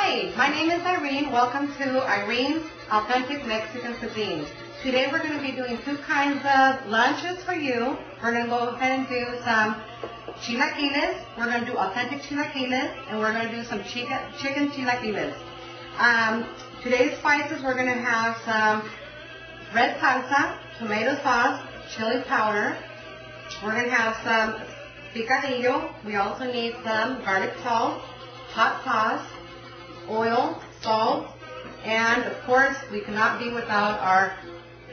Hi, my name is Irene. Welcome to Irene's Authentic Mexican Cuisine. Today we're going to be doing two kinds of lunches for you. We're going to go ahead and do some chilaquiles. We're going to do authentic chilaquiles, and we're going to do some chicken chilaquiles. Today's spices, we're going to have some red salsa, tomato sauce, chili powder. We're going to have some picadillo. We also need some garlic salt, hot sauce, oil, salt, and of course we cannot be without our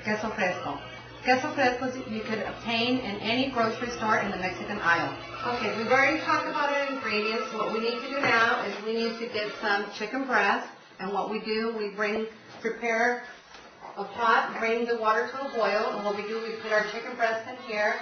queso fresco. Queso fresco you can obtain in any grocery store in the Mexican aisle. Okay, we've already talked about our ingredients. What we need to do now is we need to get some chicken breast, and what we do, we prepare a pot, bring the water to a boil, and what we do, we put our chicken breast in here.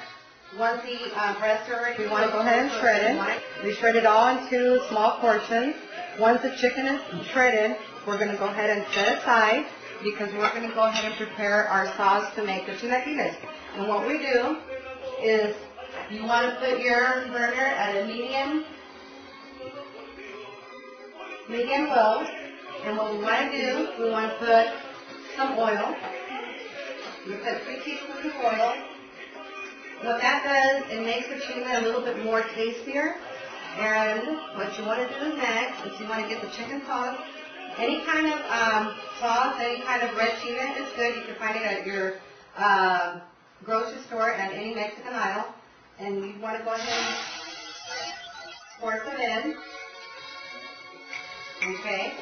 Once the breasts are ready, we want to go ahead and shred it. We shred it all into small portions. Once the chicken is shredded, we're going to go ahead and set aside because we're going to go ahead and prepare our sauce to make the chilaquiles. And what we do is you want to put your burner at a medium low. And what we want to do, we want to put some oil. You put 3 teaspoons of oil. What that does, it makes the chicken a little bit more tastier. And what you want to do next is you want to get the chicken sauce. Any kind of sauce, any kind of red chile is good. You can find it at your grocery store at any Mexican aisle. And you want to go ahead and pour some in. Okay.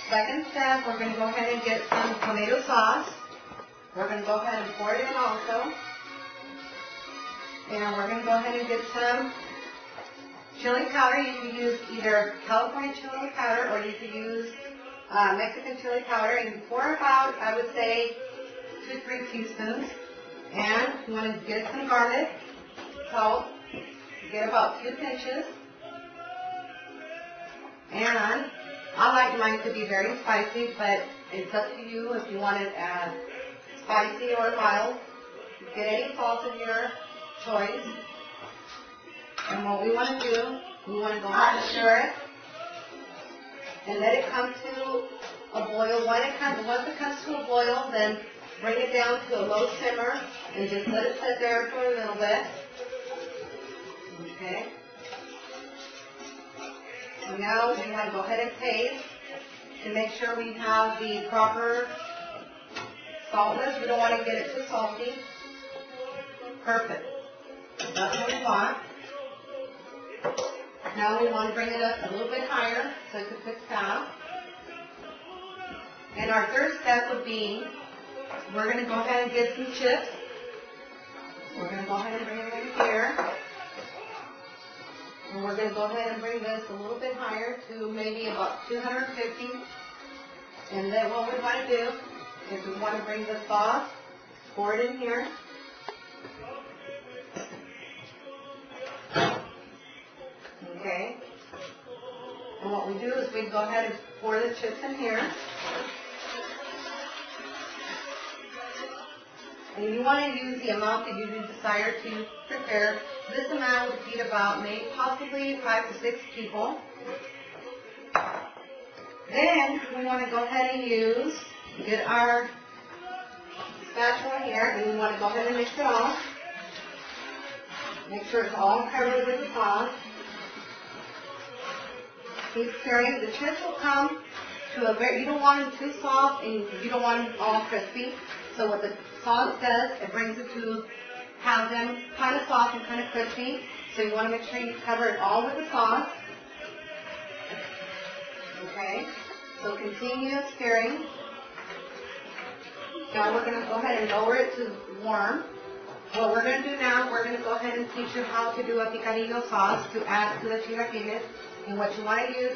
Second step, we're going to go ahead and get some tomato sauce. We're going to go ahead and pour it in also. And we're going to go ahead and get some chili powder. You can use either California chili powder or you can use Mexican chili powder. And you pour about, I would say, 2 to 3 teaspoons. And you want to get some garlic, salt, get about 2 pinches. And I like mine to be very spicy, but it's up to you if you want it spicy or mild. Get any salt of your choice. And what we want to do, we want to go ahead and stir it and let it come to a boil. Once it comes to a boil, then bring it down to a low simmer and just let it sit there for a little bit. Okay. So now we want to go ahead and taste to make sure we have the proper saltness. We don't want to get it too salty. Perfect. That's what we want. Now we want to bring it up a little bit higher so it can cook fast. And our third step would be, we're going to go ahead and get some chips. We're going to go ahead and bring it in here. And we're going to go ahead and bring this a little bit higher to maybe about 250. And then what we want to do is we want to bring the sauce, pour it in here. Okay. And what we do is we go ahead and pour the chips in here. And you want to use the amount that you desire to prepare. This amount would feed about maybe possibly 5 to 6 people. Then we want to go ahead and get our spatula here, and we want to go ahead and mix it all. Make sure it's all covered with the sauce. Keep stirring. The chips will come to you don't want them too soft and you don't want them all crispy. So what the sauce does, it brings it to have them kind of soft and kind of crispy. So you want to make sure you cover it all with the sauce. Okay. So continue stirring. Now we're going to go ahead and lower it to warm. What we're going to do now, we're going to go ahead and teach you how to do a picadillo sauce to add to the chilaquiles. And what you want to use,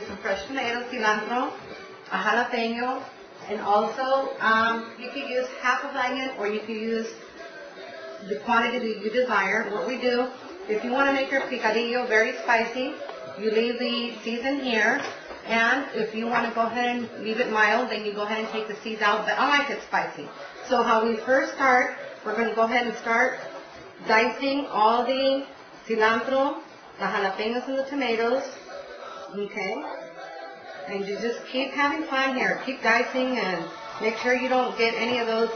some fresh tomatoes, cilantro, a jalapeno, and also you can use half of onion or you can use the quantity that you desire. What we do, if you want to make your picadillo very spicy, you leave the seeds in here. And if you want to go ahead and leave it mild, then you go ahead and take the seeds out. But I like it spicy. So how we first start, we're going to go ahead and start dicing all the cilantro, the jalapenos and the tomatoes. Okay. And you just keep having fun here. Keep dicing and make sure you don't get any of those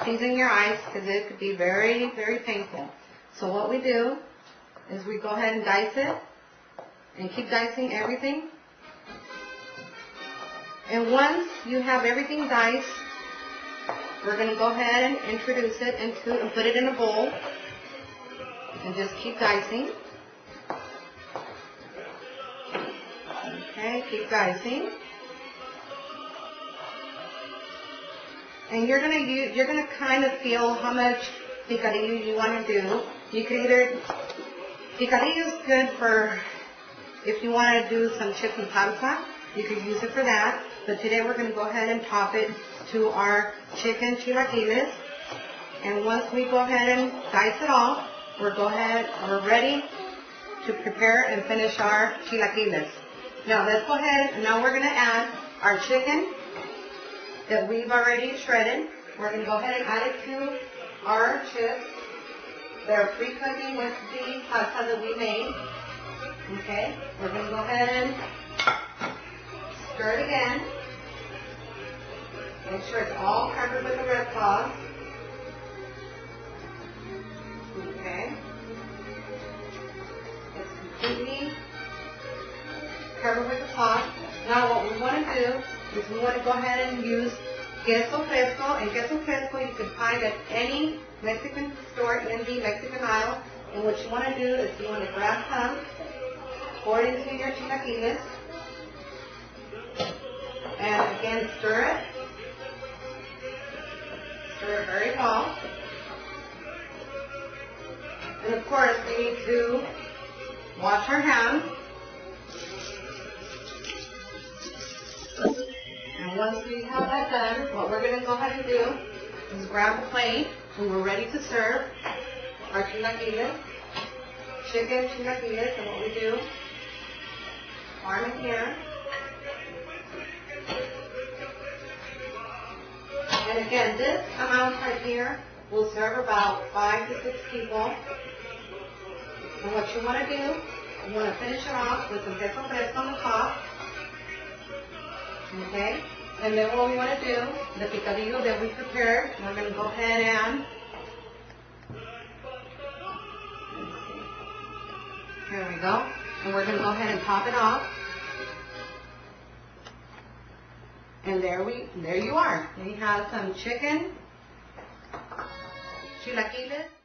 things in your eyes because it could be very, very painful. So what we do is we go ahead and dice it and keep dicing everything. And once you have everything diced, we're going to go ahead and introduce it into and put it in a bowl and just keep dicing. Okay, keep dicing. And you're gonna kind of feel how much picadillo you want to do. You can either picadillo is good for if you want to do some chips and salsa. You could use it for that. But today we're going to go ahead and top it to our chicken chilaquiles. And once we go ahead and dice it all, we're ready to prepare and finish our chilaquiles. Now let's go ahead and now we're going to add our chicken that we've already shredded. We're going to go ahead and add it to our chips. They're pre-cooking with the salsa that we made. Okay, we're going to go ahead and stir it again. Make sure it's all covered with the red sauce. Okay. It's completely covered with the sauce. Now what we want to do is we want to go ahead and use queso fresco. And queso fresco you can find at any Mexican store in the Mexican aisle. And what you want to do is you want to grab some, pour it into your chilaquiles, and again stir it. Stir it very well. And of course we need to wash our hands. And once we have that done, what we're going to go ahead and do is grab a plate and we're ready to serve our chilaquiles, chicken chilaquiles. And what we do, arm in here. And again, this amount right here will serve about 5 to 6 people. And what you want to do, you want to finish it off with some queso fresco on the top. Okay? And then what we want to do, the picadillo that we prepared, we're going to go ahead and, here we go. And we're going to go ahead and top it off. And there you are. You have some chicken chilaquiles.